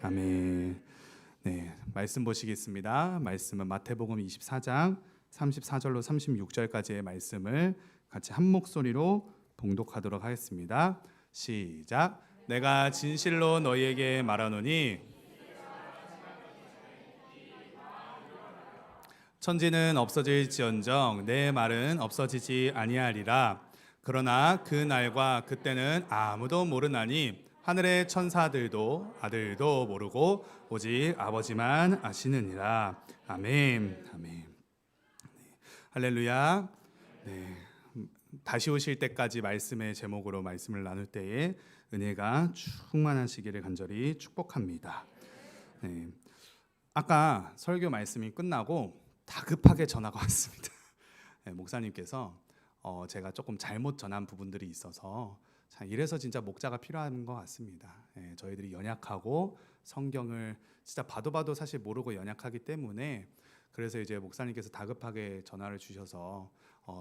아멘. 네, 말씀 보시겠습니다. 말씀은 마태복음 24장 34절로 36절까지의 말씀을 같이 한 목소리로 봉독하도록 하겠습니다. 시작. 내가 진실로 너희에게 말하노니 천지는 없어질지언정 내 말은 없어지지 아니하리라. 그러나 그 날과 그때는 아무도 모르나니 하늘의 천사들도 아들도 모르고 오직 아버지만 아시느니라. 아멘. 아멘. 네. 할렐루야. 네. 다시 오실 때까지 말씀의 제목으로 말씀을 나눌 때에 은혜가 충만하시기를 간절히 축복합니다. 네. 아까 설교 말씀이 끝나고 다급하게 전화가 왔습니다. 네, 목사님께서 제가 조금 잘못 전한 부분들이 있어서 이래서 진짜 목자가 필요한 것 같습니다. 예, 저희들이 연약하고 성경을 진짜 봐도 사실 모르고 연약하기 때문에 그래서 이제 목사님께서 다급하게 전화를 주셔서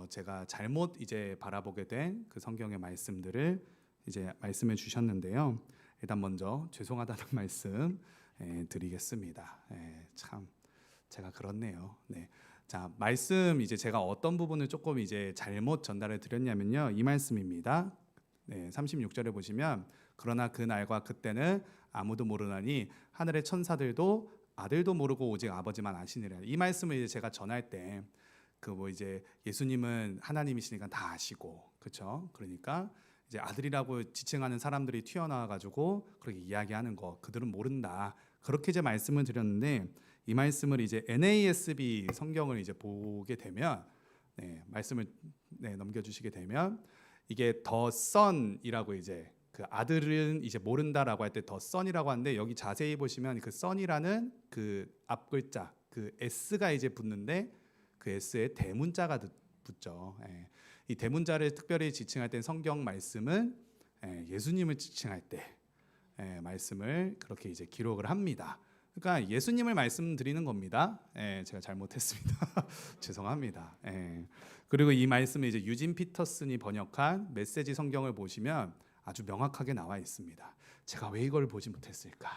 제가 잘못 이제 바라보게 된 그 성경의 말씀들을 이제 말씀해 주셨는데요. 일단 먼저 죄송하다는 말씀 드리겠습니다. 참 제가 그렇네요. 네. 자, 말씀 이제 제가 어떤 부분을 조금 이제 잘못 전달해 드렸냐면요. 이 말씀입니다. 네, 36절에 보시면 그러나 그 날과 그때는 아무도 모르나니 하늘의 천사들도 아들도 모르고 오직 아버지만 아시느니라. 이 말씀을 이제 제가 전할 때 그 뭐 이제 예수님은 하나님이시니까 다 아시고, 그렇죠? 그러니까 이제 아들이라고 지칭하는 사람들이 튀어나와 가지고 그렇게 이야기하는 거 그들은 모른다. 그렇게 이제 말씀을 드렸는데 이 말씀을 이제 NASB 성경을 이제 보게 되면 말씀을 넘겨주시게 되면 이게 더 son이라고 이제 그 아들은 이제 모른다라고 할 때 더 son이라고 하는데 여기 자세히 보시면 그 son이라는 그 앞 글자 그 s가 이제 붙는데 그 s에 대문자가 붙죠. 이 대문자를 특별히 지칭할 때 성경 말씀은 예수님을 지칭할 때 말씀을 그렇게 이제 기록을 합니다. 그러니까 예수님을 말씀드리는 겁니다. 제가 잘못했습니다. 죄송합니다. 그리고 이 말씀을 이제 유진 피터슨이 번역한 메시지 성경을 보시면 아주 명확하게 나와 있습니다. 제가 왜 이걸 보지 못했을까?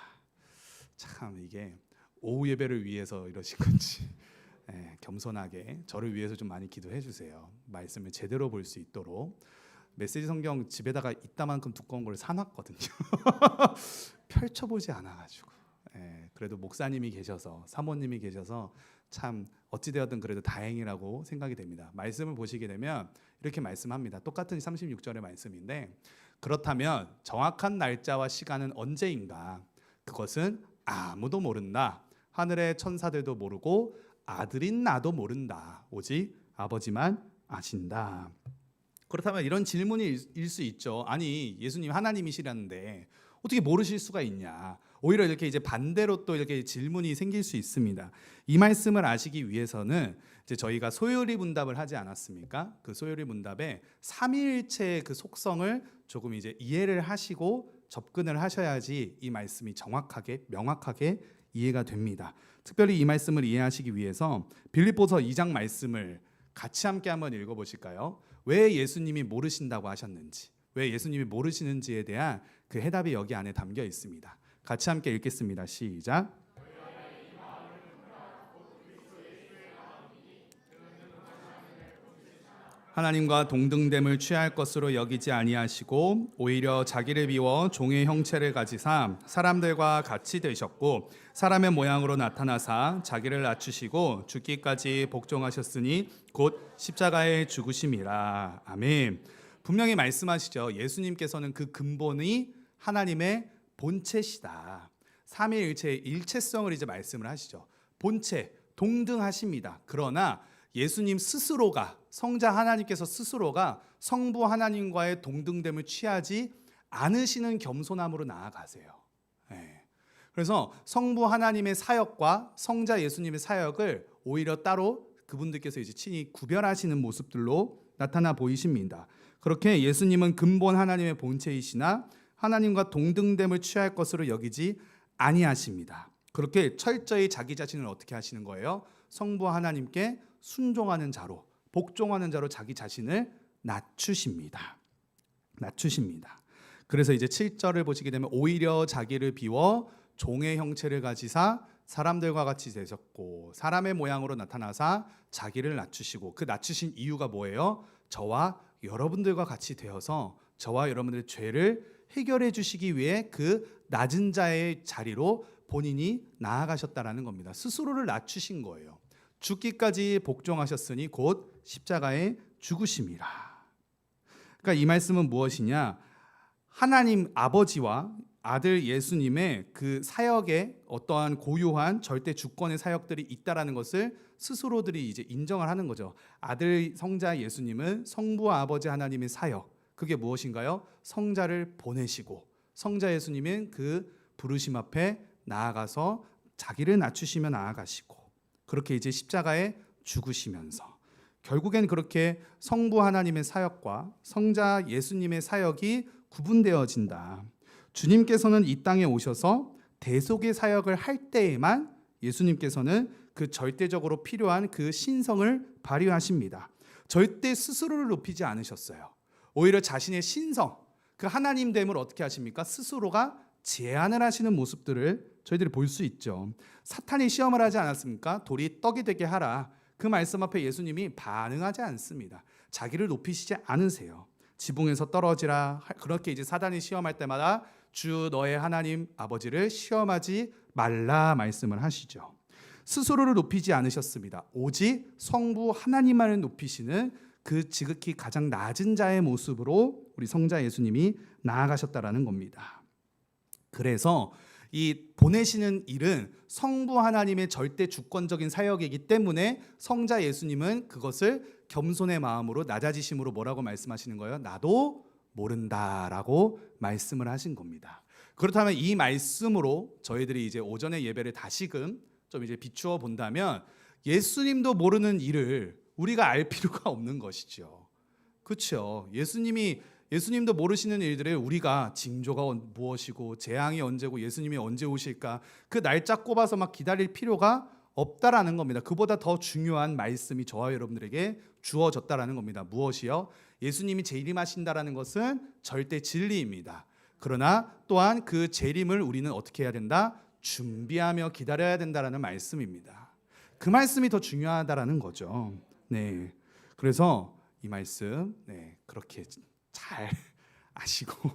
참 이게 오후 예배를 위해서 이러신 건지 겸손하게 저를 위해서 좀 많이 기도해 주세요. 말씀을 제대로 볼 수 있도록. 메시지 성경 집에다가 이따만큼 두꺼운 걸 사놨거든요. 펼쳐보지 않아가지고. 그래도 목사님이 계셔서 사모님이 계셔서 참 어찌되었든 그래도 다행이라고 생각이 됩니다. 말씀을 보시게 되면 이렇게 말씀합니다. 똑같은 36절의 말씀인데 그렇다면 정확한 날짜와 시간은 언제인가? 그것은 아무도 모른다. 하늘의 천사들도 모르고 아들인 나도 모른다. 오직 아버지만 아신다. 그렇다면 이런 질문일 수 있죠. 아니 예수님 하나님이시라는데 어떻게 모르실 수가 있냐? 오히려 이렇게 이제 반대로 또 이렇게 질문이 생길 수 있습니다. 이 말씀을 아시기 위해서는 이제 저희가 소요리 문답을 하지 않았습니까? 그 소요리 문답에 삼위일체의 그 속성을 조금 이제 이해를 하시고 접근을 하셔야지 이 말씀이 정확하게 명확하게 이해가 됩니다. 특별히 이 말씀을 이해하시기 위해서 빌립보서 2장 말씀을 같이 함께 한번 읽어보실까요? 왜 예수님이 모르신다고 하셨는지, 왜 예수님이 모르시는지에 대한 그 해답이 여기 안에 담겨 있습니다. 같이 함께 읽겠습니다. 시작. 하나님과 동등됨을 취할 것으로 여기지 아니하시고 오히려 자기를 비워 종의 형체를 가지사 사람들과 같이 되셨고 사람의 모양으로 나타나사 자기를 낮추시고 죽기까지 복종하셨으니 곧 십자가에 죽으심이라. 아멘. 분명히 말씀하시죠. 예수님께서는 그 근본이 하나님의 본체시다. 삼위일체의 일체성을 이제 말씀을 하시죠. 본체, 동등하십니다. 그러나 예수님 스스로가 성자 하나님께서 스스로가 성부 하나님과의 동등됨을 취하지 않으시는 겸손함으로 나아가세요. 그래서 성부 하나님의 사역과 성자 예수님의 사역을 오히려 따로 그분들께서 이제 친히 구별하시는 모습들로 나타나 보이십니다. 그렇게 예수님은 근본 하나님의 본체이시나 하나님과 동등됨을 취할 것으로 여기지 아니하십니다. 그렇게 철저히 자기 자신을 어떻게 하시는 거예요? 성부 하나님께 순종하는 자로, 복종하는 자로 자기 자신을 낮추십니다. 그래서 이제 7절을 보시게 되면 오히려 자기를 비워 종의 형체를 가지사 사람들과 같이 되셨고 사람의 모양으로 나타나사 자기를 낮추시고 그 낮추신 이유가 뭐예요? 저와 여러분들과 같이 되어서 저와 여러분들의 죄를 해결해 주시기 위해 그 낮은 자의 자리로 본인이 나아가셨다라는 겁니다. 스스로를 낮추신 거예요. 죽기까지 복종하셨으니 곧 십자가에 죽으심이라. 그러니까 이 말씀은 무엇이냐? 하나님 아버지와 아들 예수님의 그 사역에 어떠한 고유한 절대 주권의 사역들이 있다라는 것을 스스로들이 이제 인정을 하는 거죠. 아들 성자 예수님은 성부와 아버지 하나님의 사역, 그게 무엇인가요? 성자를 보내시고 성자 예수님은 그 부르심 앞에 나아가서 자기를 낮추시며 나아가시고 그렇게 이제 십자가에 죽으시면서 결국엔 그렇게 성부 하나님의 사역과 성자 예수님의 사역이 구분되어진다. 주님께서는 이 땅에 오셔서 대속의 사역을 할 때에만 예수님께서는 그 절대적으로 필요한 그 신성을 발휘하십니다. 절대 스스로를 높이지 않으셨어요. 오히려 자신의 신성, 그 하나님됨을 어떻게 하십니까? 스스로가 제한을 하시는 모습들을 저희들이 볼 수 있죠. 사탄이 시험을 하지 않았습니까? 돌이 떡이 되게 하라. 그 말씀 앞에 예수님이 반응하지 않습니다. 자기를 높이시지 않으세요. 지붕에서 떨어지라. 그렇게 이제 사단이 시험할 때마다 주 너의 하나님 아버지를 시험하지 말라 말씀을 하시죠. 스스로를 높이지 않으셨습니다. 오직 성부 하나님만을 높이시는 그 지극히 가장 낮은 자의 모습으로 우리 성자 예수님이 나아가셨다라는 겁니다. 그래서 이 보내시는 일은 성부 하나님의 절대 주권적인 사역이기 때문에 성자 예수님은 그것을 겸손의 마음으로 낮아지심으로 뭐라고 말씀하시는 거예요? 나도 모른다라고 말씀을 하신 겁니다. 그렇다면 이 말씀으로 저희들이 이제 오전의 예배를 다시금 좀 이제 비추어 본다면 예수님도 모르는 일을 우리가 알 필요가 없는 것이죠. 그렇죠. 예수님도 모르시는 일들을 우리가 징조가 무엇이고 재앙이 언제고 예수님이 언제 오실까 그 날짜 꼽아서 막 기다릴 필요가 없다라는 겁니다. 그보다 더 중요한 말씀이 저와 여러분들에게 주어졌다라는 겁니다. 무엇이요? 예수님이 재림하신다라는 것은 절대 진리입니다. 그러나 또한 그 재림을 우리는 어떻게 해야 된다? 준비하며 기다려야 된다라는 말씀입니다. 그 말씀이 더 중요하다라는 거죠. 네. 그래서 이 말씀 그렇게 잘 아시고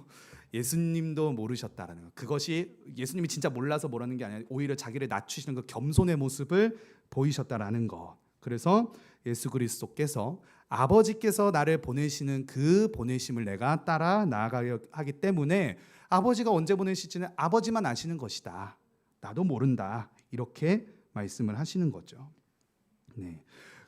예수님도 모르셨다라는 것. 그것이 예수님이 진짜 몰라서 모르는 게 아니라 오히려 자기를 낮추시는 그 겸손의 모습을 보이셨다라는 것. 그래서 예수 그리스도께서 아버지께서 나를 보내시는 그 보내심을 내가 따라 나아가야 하기 때문에 아버지가 언제 보내실지는 아버지만 아시는 것이다. 나도 모른다. 이렇게 말씀을 하시는 거죠. 네.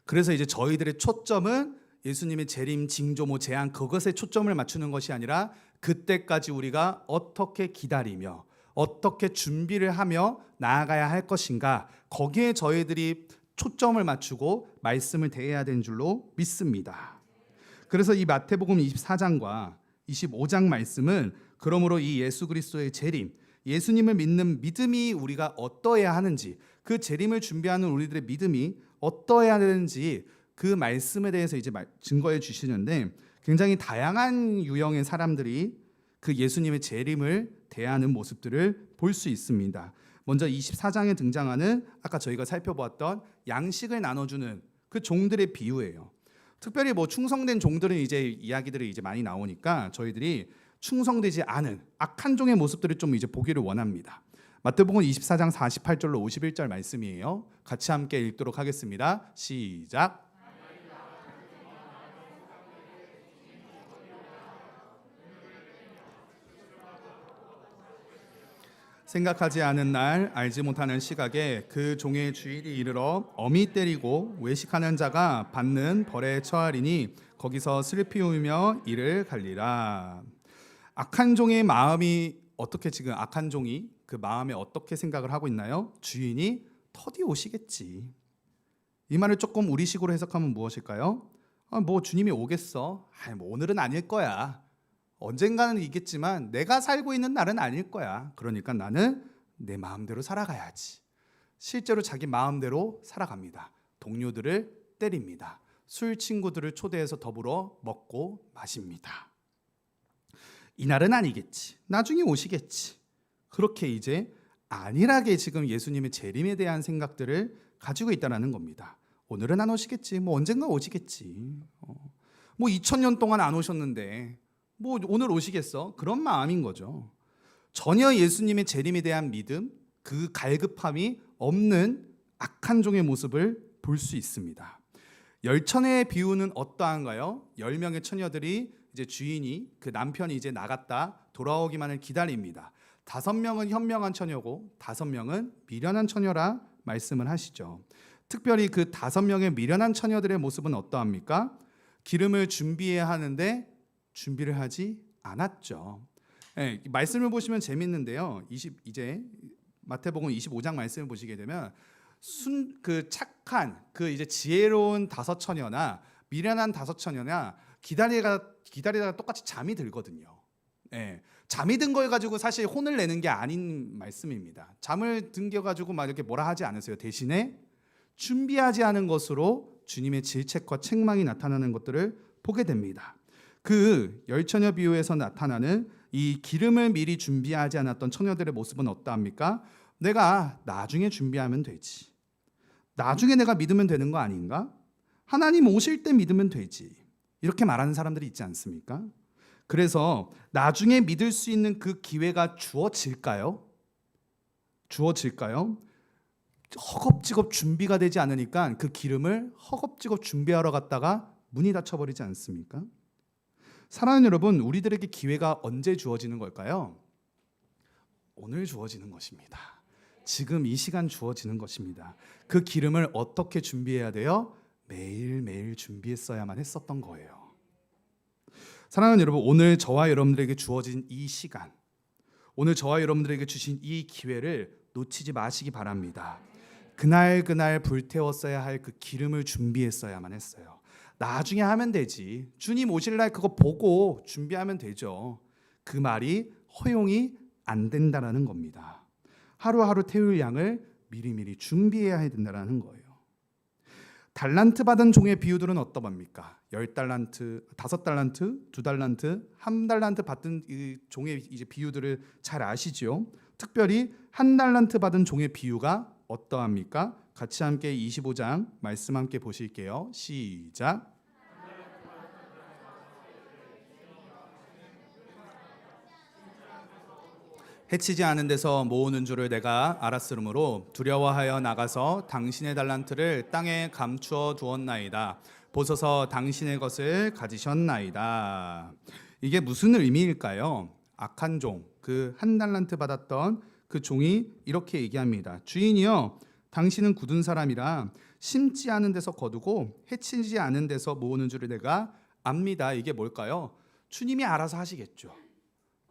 그래서 이제 저희들의 초점은 예수님의 재림, 징조, 재앙 그것에 초점을 맞추는 것이 아니라 그때까지 우리가 어떻게 기다리며 어떻게 준비를 하며 나아가야 할 것인가 거기에 저희들이 초점을 맞추고 말씀을 대해야 되는 줄로 믿습니다. 그래서 이 마태복음 24장과 25장 말씀은 그러므로 이 예수 그리스도의 재림, 예수님을 믿는 믿음이 우리가 어떠해야 하는지 그 재림을 준비하는 우리들의 믿음이 어떠해야 되는지 그 말씀에 대해서 이제 증거해 주시는데 굉장히 다양한 유형의 사람들이 그 예수님의 재림을 대하는 모습들을 볼 수 있습니다. 먼저 24장에 등장하는 아까 저희가 살펴보았던 양식을 나눠주는 그 종들의 비유예요. 특별히 충성된 종들은 이제 이야기들이 이제 많이 나오니까 저희들이 충성되지 않은 악한 종의 모습들을 좀 이제 보기를 원합니다. 마태복음 24장 48절로 51절 말씀이에요. 같이 함께 읽도록 하겠습니다. 시작. 생각하지 않은 날 알지 못하는 시각에 그 종의 주일이 이르러 엄히 때리고 외식하는 자가 받는 벌에 처하리니 거기서 슬피 울며 이를 갈리라. 악한 종의 마음이 어떻게 지금 악한 종이 그 마음에 어떻게 생각을 하고 있나요? 주인이 터디 오시겠지. 이 말을 조금 우리식으로 해석하면 무엇일까요? 주님이 오겠어. 오늘은 아닐 거야. 언젠가는 있겠지만 내가 살고 있는 날은 아닐 거야. 그러니까 나는 내 마음대로 살아가야지. 실제로 자기 마음대로 살아갑니다. 동료들을 때립니다. 술 친구들을 초대해서 더불어 먹고 마십니다. 이날은 아니겠지. 나중에 오시겠지. 그렇게 이제 안일하게 지금 예수님의 재림에 대한 생각들을 가지고 있다는 겁니다. 오늘은 안 오시겠지. 뭐 언젠가 오시겠지. 뭐 2000년 동안 안 오셨는데 뭐 오늘 오시겠어? 그런 마음인 거죠. 전혀 예수님의 재림에 대한 믿음, 그 갈급함이 없는 악한 종의 모습을 볼 수 있습니다. 열처녀의 비유는 어떠한가요? 10명의 처녀들이 이제 주인이 그 남편이 이제 나갔다 돌아오기만을 기다립니다. 5명은 현명한 처녀고 5명은 미련한 처녀라 말씀을 하시죠. 특별히 그 5명의 미련한 처녀들의 모습은 어떠합니까? 기름을 준비해야 하는데 준비를 하지 않았죠. 네, 말씀을 보시면 재밌는데요. 이제 마태복음 25장 말씀을 보시게 되면 그 착한 그 이제 지혜로운 5처녀나 미련한 5처녀나 기다리다가 똑같이 잠이 들거든요. 네, 잠이 든 걸 가지고 사실 혼을 내는 게 아닌 말씀입니다. 잠을 든 게 가지고 막 이렇게 뭐라 하지 않으세요. 대신에 준비하지 않은 것으로 주님의 질책과 책망이 나타나는 것들을 보게 됩니다. 그 열처녀 비유에서 나타나는 이 기름을 미리 준비하지 않았던 처녀들의 모습은 어떠합니까? 내가 나중에 준비하면 되지. 나중에 내가 믿으면 되는 거 아닌가? 하나님 오실 때 믿으면 되지. 이렇게 말하는 사람들이 있지 않습니까? 그래서 나중에 믿을 수 있는 그 기회가 주어질까요? 허겁지겁 준비가 되지 않으니까 그 기름을 허겁지겁 준비하러 갔다가 문이 닫혀버리지 않습니까? 사랑하는 여러분, 우리들에게 기회가 언제 주어지는 걸까요? 오늘 주어지는 것입니다. 지금 이 시간 주어지는 것입니다. 그 기름을 어떻게 준비해야 돼요? 매일매일 준비했어야만 했었던 거예요. 사랑하는 여러분, 오늘 저와 여러분들에게 주어진 이 시간, 오늘 저와 여러분들에게 주신 이 기회를 놓치지 마시기 바랍니다. 그날 불태웠어야 할 그 기름을 준비했어야만 했어요. 나중에 하면 되지. 주님 오실 날 그거 보고 준비하면 되죠. 그 말이 허용이 안 된다라는 겁니다. 하루하루 태울 양을 미리미리 준비해야 된다는 거예요. 달란트 받은 종의 비유들은 어떠합니까? 10달란트, 5달란트, 2달란트, 1달란트 받은 이 종의 이제 비유들을 잘 아시죠? 특별히 1달란트 받은 종의 비유가 어떠합니까? 같이 함께 25장 말씀 함께 보실게요. 시작. 해치지 않은 데서 모으는 줄을 내가 알았으므로 두려워하여 나가서 당신의 달란트를 땅에 감추어 두었나이다. 보소서 당신의 것을 가지셨나이다. 이게 무슨 의미일까요? 악한 종, 그 1달란트 받았던 그 종이 이렇게 얘기합니다. 주인이여, 당신은 굳은 사람이라 심지 않은 데서 거두고 해치지 않은 데서 모으는 줄을 내가 압니다. 이게 뭘까요? 주님이 알아서 하시겠죠.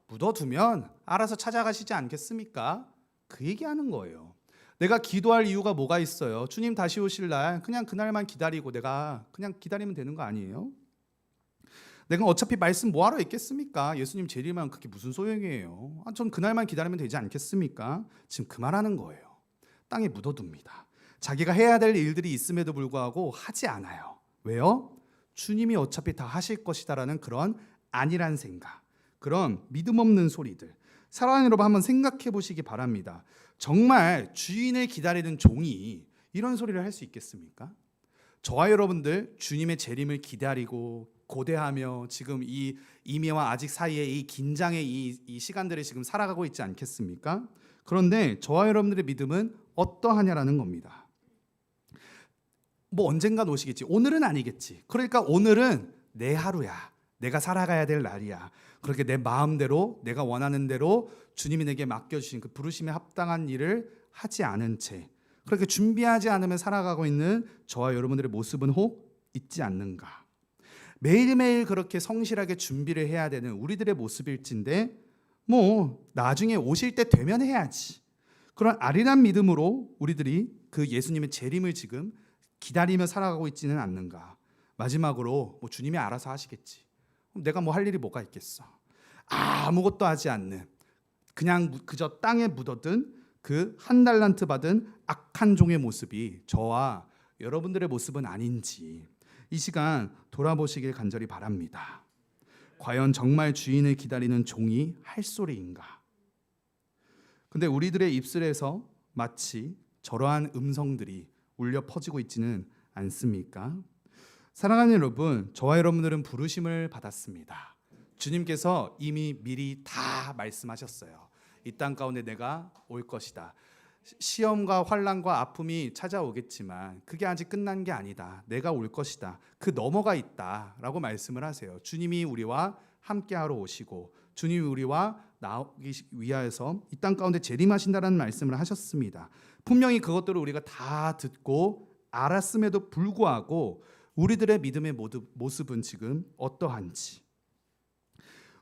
묻어두면 알아서 찾아가시지 않겠습니까? 그 얘기하는 거예요. 내가 기도할 이유가 뭐가 있어요? 주님 다시 오실 날 그냥 그날만 기다리고 내가 그냥 기다리면 되는 거 아니에요? 내가 어차피 말씀 뭐하러 읽겠습니까? 예수님 재림하면 그게 무슨 소용이에요? 전 그날만 기다리면 되지 않겠습니까? 지금 그 말하는 거예요. 땅에 묻어둡니다. 자기가 해야 될 일들이 있음에도 불구하고 하지 않아요. 왜요? 주님이 어차피 다 하실 것이다라는 그런 안일한 생각, 그런 믿음 없는 소리들. 사랑하는 여러분, 한번 생각해 보시기 바랍니다. 정말 주인을 기다리는 종이 이런 소리를 할 수 있겠습니까? 저와 여러분들 주님의 재림을 기다리고 고대하며 지금 이 이미와 아직 사이에 이 긴장의 이 시간들을 지금 살아가고 있지 않겠습니까? 그런데 저와 여러분들의 믿음은 어떠하냐라는 겁니다. 뭐 언젠간 오시겠지. 오늘은 아니겠지. 그러니까 오늘은 내 하루야. 내가 살아가야 될 날이야. 그렇게 내 마음대로 내가 원하는 대로 주님이 내게 맡겨주신 그 부르심에 합당한 일을 하지 않은 채 그렇게 준비하지 않으면 살아가고 있는 저와 여러분들의 모습은 혹 있지 않는가? 매일매일 그렇게 성실하게 준비를 해야 되는 우리들의 모습일진데 뭐 나중에 오실 때 되면 해야지. 그런 아련한 믿음으로 우리들이 그 예수님의 재림을 지금 기다리며 살아가고 있지는 않는가? 마지막으로 뭐 주님이 알아서 하시겠지. 내가 뭐 할 일이 뭐가 있겠어? 아무것도 하지 않는 그냥 그저 땅에 묻어든 그 1달란트 받은 악한 종의 모습이 저와 여러분들의 모습은 아닌지 이 시간 돌아보시길 간절히 바랍니다. 과연 정말 주인을 기다리는 종이 할 소리인가? 근데 우리들의 입술에서 마치 저러한 음성들이 울려 퍼지고 있지는 않습니까? 사랑하는 여러분, 저와 여러분들은 부르심을 받았습니다. 주님께서 이미 미리 다 말씀하셨어요. 이 땅 가운데 내가 올 것이다. 시험과 환난과 아픔이 찾아오겠지만 그게 아직 끝난 게 아니다. 내가 올 것이다. 그 너머가 있다라고 말씀을 하세요. 주님이 우리와 함께하러 오시고 주님이 우리와 나오기 위하여서 이 땅 가운데 재림하신다라는 말씀을 하셨습니다. 분명히 그것들을 우리가 다 듣고 알았음에도 불구하고 우리들의 믿음의 모습은 지금 어떠한지,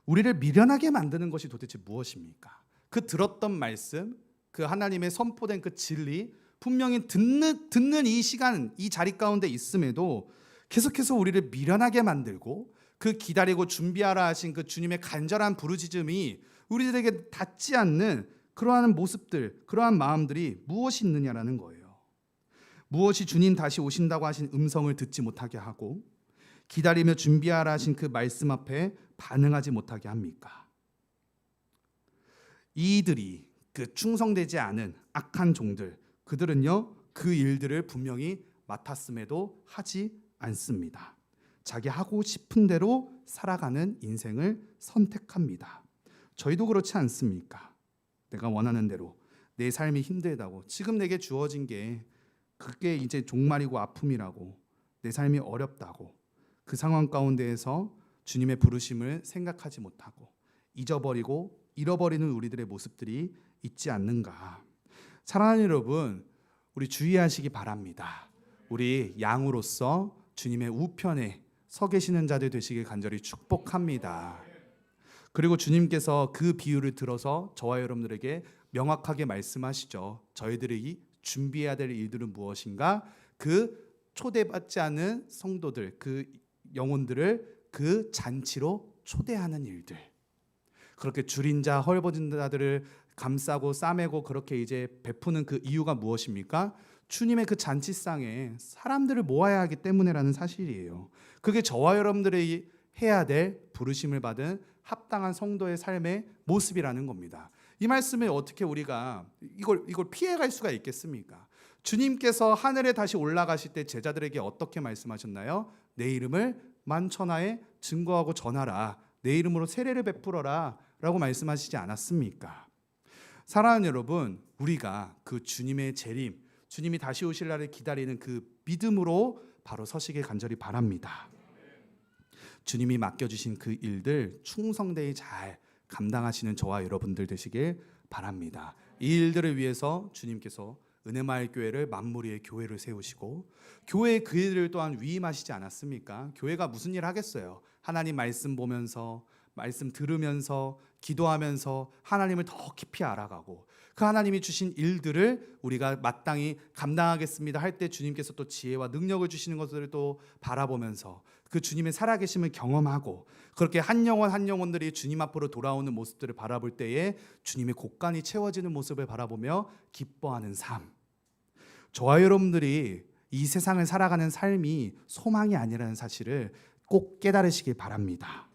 우리를 미련하게 만드는 것이 도대체 무엇입니까? 그 들었던 말씀, 그 하나님의 선포된 그 진리, 분명히 듣는 이 시간, 이 자리 가운데 있음에도 계속해서 우리를 미련하게 만들고 그 기다리고 준비하라 하신 그 주님의 간절한 부르짖음이 우리들에게 닿지 않는 그러한 모습들, 그러한 마음들이 무엇이 있느냐라는 거예요. 무엇이 주님 다시 오신다고 하신 음성을 듣지 못하게 하고 기다리며 준비하라 하신 그 말씀 앞에 반응하지 못하게 합니까? 이들이 그 충성되지 않은 악한 종들, 그들은요 그 일들을 분명히 맡았음에도 하지 않습니다. 자기 하고 싶은 대로 살아가는 인생을 선택합니다. 저희도 그렇지 않습니까? 내가 원하는 대로 내 삶이 힘들다고, 지금 내게 주어진 게 그게 이제 종말이고 아픔이라고, 내 삶이 어렵다고, 그 상황 가운데에서 주님의 부르심을 생각하지 못하고 잊어버리고 잃어버리는 우리들의 모습들이 있지 않는가. 사랑하는 여러분, 우리 주의하시기 바랍니다. 우리 양으로서 주님의 우편에 서 계시는 자들 되시길 간절히 축복합니다. 그리고 주님께서 그 비유를 들어서 저와 여러분들에게 명확하게 말씀하시죠. 저희들이 준비해야 될 일들은 무엇인가? 그 초대받지 않은 성도들, 그 영혼들을 그 잔치로 초대하는 일들. 그렇게 줄인 자, 헐벗은 자들을 감싸고 싸매고 그렇게 이제 베푸는 그 이유가 무엇입니까? 주님의 그 잔치상에 사람들을 모아야 하기 때문에라는 사실이에요. 그게 저와 여러분들이 해야 될 부르심을 받은 합당한 성도의 삶의 모습이라는 겁니다. 이 말씀을 어떻게 우리가 이걸 피해갈 수가 있겠습니까? 주님께서 하늘에 다시 올라가실 때 제자들에게 어떻게 말씀하셨나요? 내 이름을 만천하에 증거하고 전하라. 내 이름으로 세례를 베풀어라 라고 말씀하시지 않았습니까? 사랑하는 여러분, 우리가 그 주님의 재림, 주님이 다시 오실 날을 기다리는 그 믿음으로 바로 서시길 간절히 바랍니다. 주님이 맡겨주신 그 일들 충성되이 잘 감당하시는 저와 여러분들 되시길 바랍니다. 이 일들을 위해서 주님께서 은혜마을 교회를 만무리의 교회를 세우시고 교회의 그 일을 또한 위임하시지 않았습니까? 교회가 무슨 일 하겠어요? 하나님 말씀 보면서, 말씀 들으면서, 기도하면서 하나님을 더 깊이 알아가고 그 하나님이 주신 일들을 우리가 마땅히 감당하겠습니다 할 때 주님께서 또 지혜와 능력을 주시는 것들을 또 바라보면서 그 주님의 살아계심을 경험하고 그렇게 한 영혼 한 영혼들이 주님 앞으로 돌아오는 모습들을 바라볼 때에 주님의 곳간이 채워지는 모습을 바라보며 기뻐하는 삶. 저와 여러분들이 이 세상을 살아가는 삶이 소망이 아니라는 사실을 꼭 깨달으시길 바랍니다.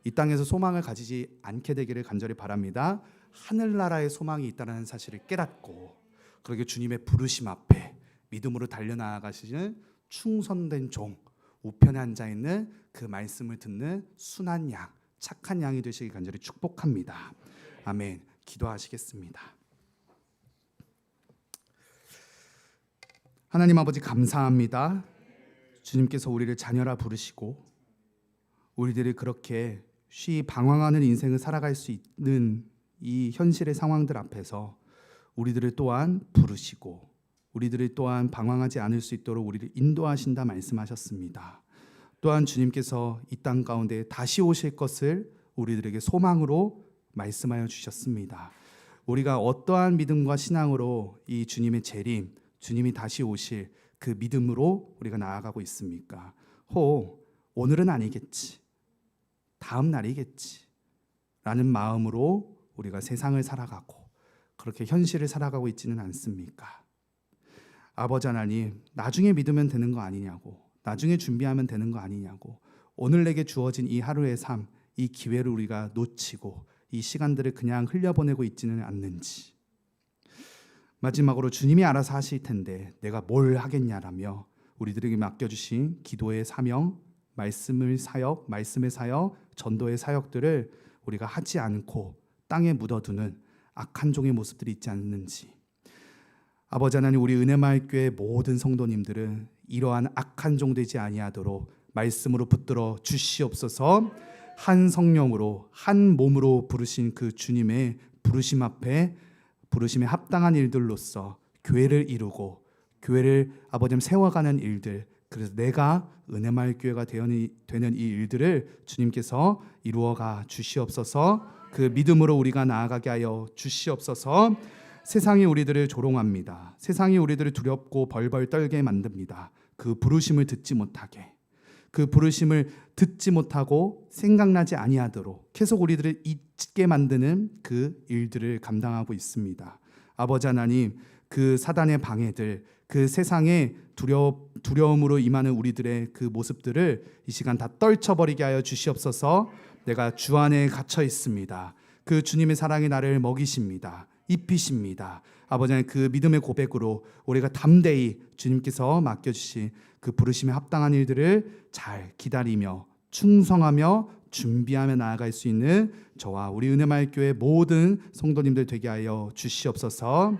이 땅에서 소망을 가지지 않게 되기를 간절히 바랍니다. 하늘나라의 소망이 있다는 사실을 깨닫고 그렇게 주님의 부르심 앞에 믿음으로 달려나가시는 충성된 종, 우편에 앉아있는 그 말씀을 듣는 순한 양, 착한 양이 되시길 간절히 축복합니다. 아멘. 기도하시겠습니다. 하나님 아버지 감사합니다. 주님께서 우리를 자녀라 부르시고 우리들이 그렇게 쉬이 방황하는 인생을 살아갈 수 있는 이 현실의 상황들 앞에서 우리들을 또한 부르시고 우리들을 또한 방황하지 않을 수 있도록 우리를 인도하신다 말씀하셨습니다. 또한 주님께서 이 땅 가운데 다시 오실 것을 우리들에게 소망으로 말씀하여 주셨습니다. 우리가 어떠한 믿음과 신앙으로 이 주님의 재림, 주님이 다시 오실 그 믿음으로 우리가 나아가고 있습니까? 오늘은 아니겠지, 다음 날이겠지 라는 마음으로 우리가 세상을 살아가고 그렇게 현실을 살아가고 있지는 않습니까? 아버지 하나님, 나중에 믿으면 되는 거 아니냐고, 나중에 준비하면 되는 거 아니냐고, 오늘 내게 주어진 이 하루의 삶, 이 기회를 우리가 놓치고 이 시간들을 그냥 흘려보내고 있지는 않는지, 마지막으로 주님이 알아서 하실 텐데 내가 뭘 하겠냐라며 우리들에게 맡겨주신 기도의 사명, 말씀의 사역, 전도의 사역들을 우리가 하지 않고 땅에 묻어두는 악한 종의 모습들이 있지 않는지, 아버지 하나님, 우리 은혜마을 교회 모든 성도님들은 이러한 악한 종 되지 아니하도록 말씀으로 붙들어 주시옵소서. 한 성령으로 한 몸으로 부르신 그 주님의 부르심 앞에 부르심에 합당한 일들로서 교회를 이루고 교회를 아버지 세워가는 일들, 그래서 내가 은혜마을 교회가 되는 이 일들을 주님께서 이루어가 주시옵소서. 그 믿음으로 우리가 나아가게 하여 주시옵소서. 세상이 우리들을 조롱합니다. 세상이 우리들을 두렵고 벌벌 떨게 만듭니다. 그 부르심을 듣지 못하게, 그 부르심을 듣지 못하고 생각나지 아니하도록 계속 우리들을 잊게 만드는 그 일들을 감당하고 있습니다. 아버지 하나님, 그 사단의 방해들, 그 세상의 두려움으로 임하는 우리들의 그 모습들을 이 시간 다 떨쳐버리게 하여 주시옵소서. 내가 주 안에 갇혀 있습니다. 그 주님의 사랑이 나를 먹이십니다. 입히십니다. 아버지 하나님, 그 믿음의 고백으로 우리가 담대히 주님께서 맡겨주신 그 부르심에 합당한 일들을 잘 기다리며 충성하며 준비하며 나아갈 수 있는 저와 우리 은혜마을 교회 모든 성도님들 되게 하여 주시옵소서.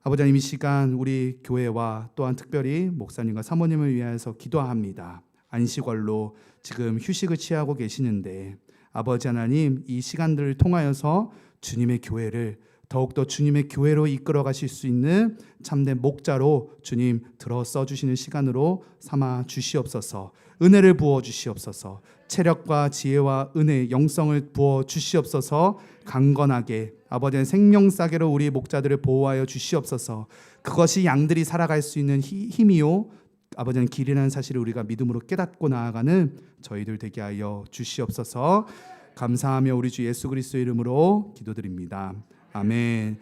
아버지 하나님, 이 시간 우리 교회와 또한 특별히 목사님과 사모님을 위하여서 기도합니다. 안식월로 지금 휴식을 취하고 계시는데 아버지 하나님, 이 시간들을 통하여서 주님의 교회를 더욱더 주님의 교회로 이끌어 가실 수 있는 참된 목자로 주님 들어 써주시는 시간으로 삼아 주시옵소서. 은혜를 부어 주시옵소서. 체력과 지혜와 은혜, 영성을 부어 주시옵소서. 강건하게 아버지의 생명싸개로 우리 목자들을 보호하여 주시옵소서. 그것이 양들이 살아갈 수 있는 힘이요 아버지는 길이라는 사실을 우리가 믿음으로 깨닫고 나아가는 저희들 되게 하여 주시옵소서. 감사하며 우리 주 예수 그리스도의 이름으로 기도드립니다. 아멘.